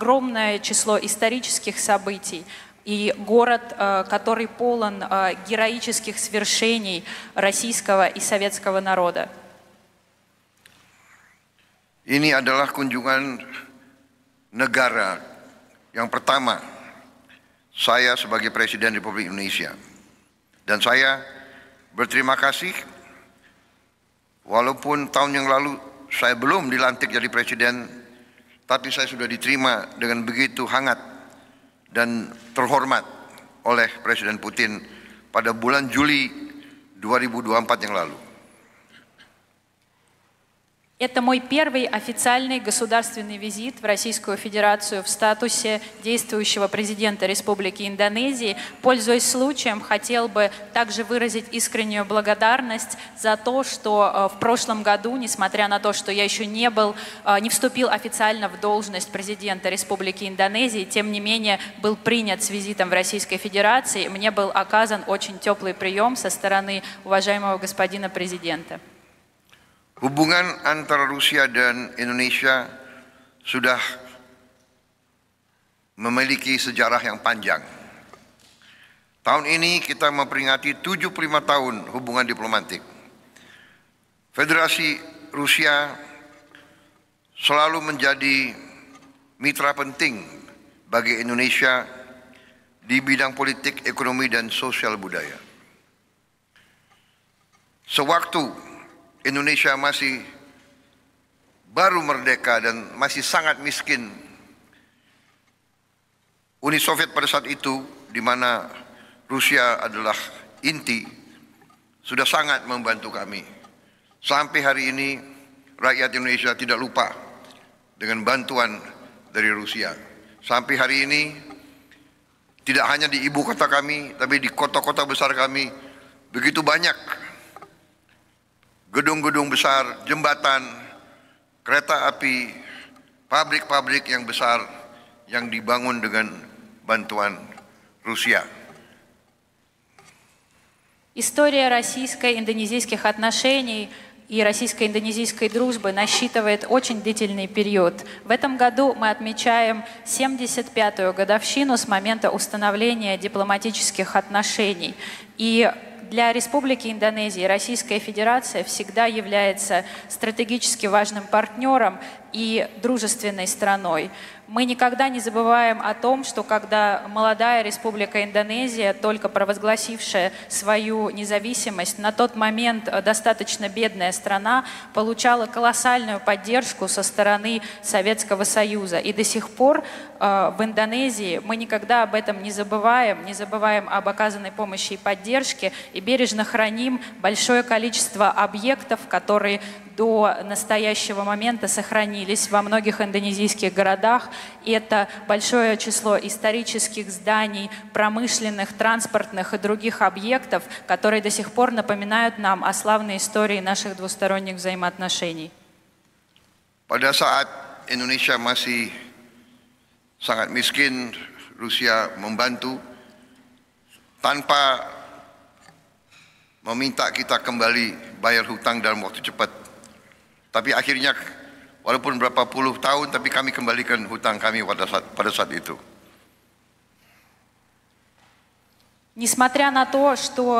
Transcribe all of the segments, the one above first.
огромное число исторических событий и город, который полон героических свершений российского и советского народа. Ini adalah kunjungan negara yang pertama saya sebagai Presiden Republik Indonesia. Dan saya berterima kasih walaupun tahun yang lalu saya belum dilantik jadi Presiden, tapi saya sudah diterima dengan begitu hangat dan terhormat oleh Presiden Putin pada bulan Juli 2024 yang lalu. Это мой первый официальный государственный визит в Российскую Федерацию в статусе действующего президента Республики Индонезии. Пользуясь случаем, хотел бы также выразить искреннюю благодарность за то, что в прошлом году, несмотря на то, что я еще не вступил официально в должность президента Республики Индонезии, тем не менее был принят с визитом в Российской Федерации. Мне был оказан очень теплый прием со стороны уважаемого господина президента. Hubungan antara Rusia dan Indonesia sudah memiliki sejarah yang panjang. Tahun ini kita memperingati 75 tahun hubungan diplomatik. Federasi Rusia selalu menjadi mitra penting bagi Indonesia di bidang politik, ekonomi, dan sosial budaya. Sewaktu Indonesia masih baru merdeka dan masih sangat miskin, Uni Soviet pada saat itu, di mana Rusia adalah inti, sudah sangat membantu kami. Sampai hari ini, rakyat Indonesia tidak lupa dengan bantuan dari Rusia. Sampai hari ini, tidak hanya di ibu kota kami, tapi di kota-kota besar kami, begitu banyak gedung-gedung besar, jembatan, kereta api, pabrik-pabrik yang besar yang dibangun dengan bantuan Rusia. История российско-индонезийских отношений и российско-индонезийской дружбы насчитывает очень длительный период. В этом году мы отмечаем 75-ю годовщину с момента установления дипломатических отношений. И для Республики Индонезия Российская Федерация всегда является стратегически важным партнером и дружественной страной. Мы никогда не забываем о том, что когда молодая Республика Индонезия, только провозгласившая свою независимость, на тот момент достаточно бедная страна, получала колоссальную поддержку со стороны Советского Союза. И до сих пор в Индонезии мы никогда об этом не забываем об оказанной помощи и поддержке, и бережно храним большое количество объектов, которые до настоящего момента сохранились во многих индонезийских городах. И это большое число исторических зданий, промышленных, транспортных и других объектов, которые до сих пор напоминают нам о славной истории наших двусторонних взаимоотношений. Pada saat Indonesia masih sangat miskin, Rusia membantu tanpa meminta kita kembali bayar hutang dalam waktu cepat. Tapi akhirnya walaupun berapa puluh tahun, tapi kami kembalikan hutang kami pada saat itu. Несмотря на то, что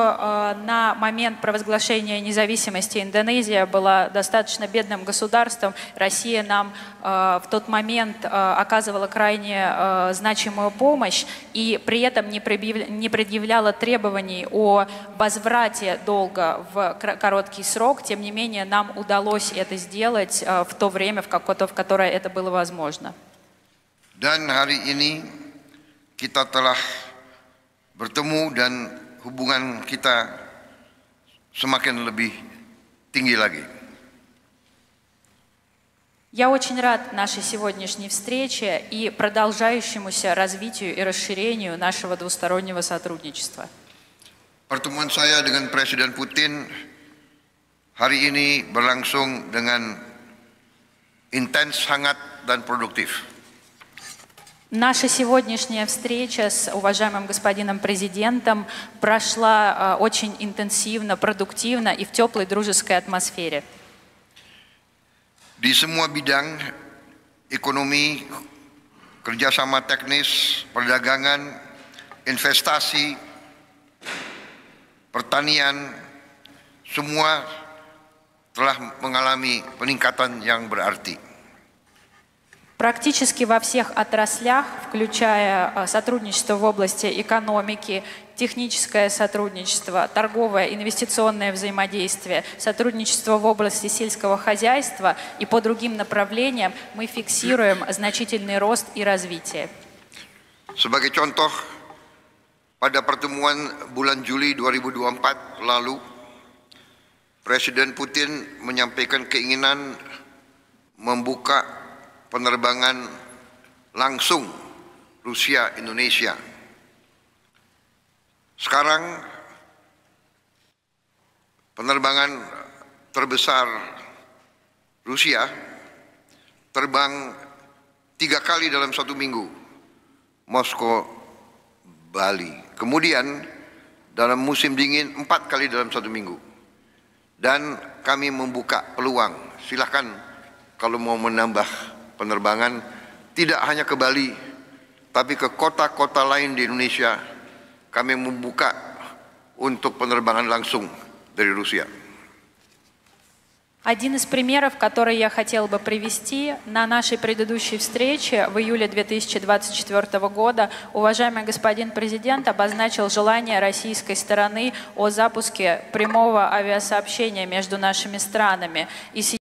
на момент провозглашения независимости Индонезия была достаточно бедным государством, Россия нам в тот момент оказывала крайне значимую помощь и при этом не предъявляла требований о возврате долга в короткий срок. Тем не менее, нам удалось это сделать в то время, в которое это было возможно. Dan hari ini kita telah bertemu dan hubungan kita semakin lebih tinggi lagi. Я очень рад нашей сегодняшней встрече и продолжающемуся развитию и расширению нашего двустороннего сотрудничества. Pertemuan saya dengan Presiden Putin hari ini berlangsung dengan intens, hangat, dan produktif. Наша сегодняшняя встреча с уважаемым господином президентом прошла очень интенсивно, продуктивно и в теплой дружеской атмосфере. Di semua bidang ekonomi, kerjasama teknis, perdagangan, investasi, pertanian, semua telah mengalami peningkatan yang berarti. Практически во всех отраслях, включая сотрудничество в области экономики, техническое сотрудничество, торговое, инвестиционное взаимодействие, сотрудничество в области сельского хозяйства и по другим направлениям, мы фиксируем значительный рост и развитие. Sebagai contoh, pada pertemuan bulan Juli 2024 lalu, Presiden Putin menyampaikan keinginan membuka penerbangan langsung Rusia-Indonesia. Sekarang penerbangan terbesar Rusia terbang 3 kali dalam 1 minggu, Moskow, Bali. Kemudian dalam musim dingin 4 kali dalam 1 minggu. Dan kami membuka peluang, silahkan kalau mau menambah penerbangan tidak hanya ke Bali, tapi ke kota-kota lain di Indonesia, kami membuka untuk penerbangan langsung dari Rusia. Один из примеров, который я хотела бы привести, на нашей предыдущей встрече в июле 2024 года уважаемый господин президент обозначил желание российской стороны о запуске прямого авиасообщения между нашими странами. И